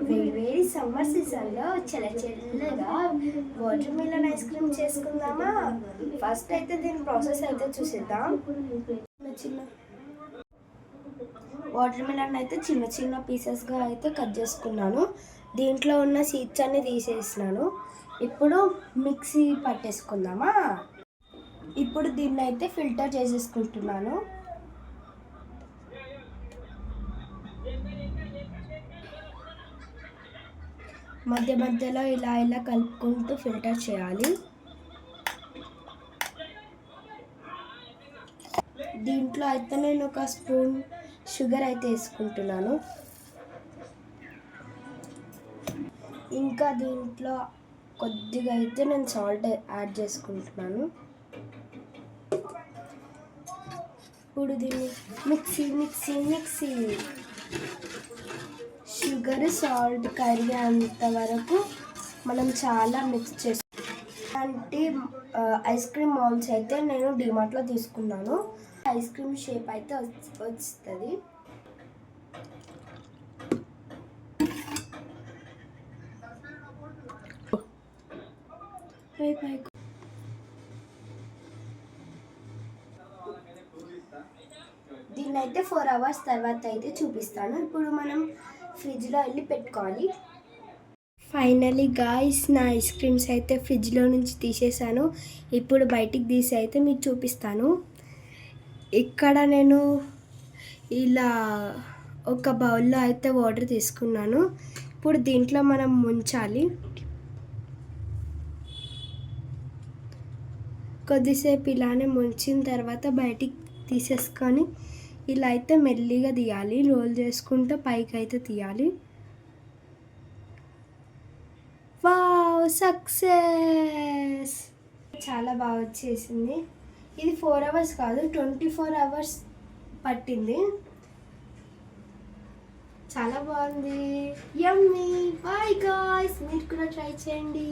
వేడి సమ్మర్ సీజన్లో చల్లగా వాటర్ మిలన్ ఐస్ క్రీమ్ చేసుకుందామా? ఫస్ట్ అయితే దీని ప్రాసెస్ అయితే చూసేద్దాం. చిన్న వాటర్ మిలన్ అయితే చిన్న చిన్న పీసెస్గా అయితే కట్ చేసుకున్నాను. దీంట్లో ఉన్న సీడ్స్ అన్ని తీసేసినాను. ఇప్పుడు మిక్సీ పట్టేసుకుందామా? ఇప్పుడు దీన్ని అయితే ఫిల్టర్ చేసేసుకుంటున్నాను. మధ్య మధ్యలో ఇలా కలుపుకుంటూ ఫిల్టర్ చేయాలి. దీంట్లో అయితే నేను ఒక స్పూన్ షుగర్ అయితే వేసుకుంటున్నాను. ఇంకా దీంట్లో కొద్దిగా అయితే నేను సాల్ట్ యాడ్ చేసుకుంటున్నాను. ఇప్పుడు దీన్ని మిక్సీ షుగర్ సాల్ట్ కరిగేంత వరకు మనం చాలా మిక్స్ చేస్తాం. అంటే ఐస్ క్రీమ్ మౌల్స్ అయితే నేను డిమార్ట్లో తీసుకున్నాను. ఐస్ క్రీమ్ షేప్ అయితే వస్తుంది. దీన్ని అయితే 4 hours తర్వాత అయితే చూపిస్తాను. ఇప్పుడు మనం ఫ్రిడ్జ్లో వెళ్ళి పెట్టుకోవాలి. ఫైనలీ గాయ్స్, నా ఐస్ క్రీమ్స్ అయితే ఫ్రిడ్జ్లో నుంచి తీసేసాను. ఇప్పుడు బయటికి తీసి అయితే మీకు చూపిస్తాను. ఇక్కడ నేను ఇలా ఒక బౌల్లో అయితే వాటర్ తీసుకున్నాను. ఇప్పుడు దీంట్లో మనం ముంచాలి. కొద్దిసేపు ఇలానే ముంచిన తర్వాత బయటికి తీసేసుకొని ఇలా అయితే మెల్లిగా తీయాలి. రోల్ చేసుకుంటూ పైకి అయితే తీయాలి. Wow, success! చాలా బాగా వచ్చేసింది. ఇది 4 hours కాదు, 24 hours పట్టింది. చాలా బాగుంది. యమ్మీ. బాయ్ గాయ్స్, మీరు కూడా ట్రై చేయండి.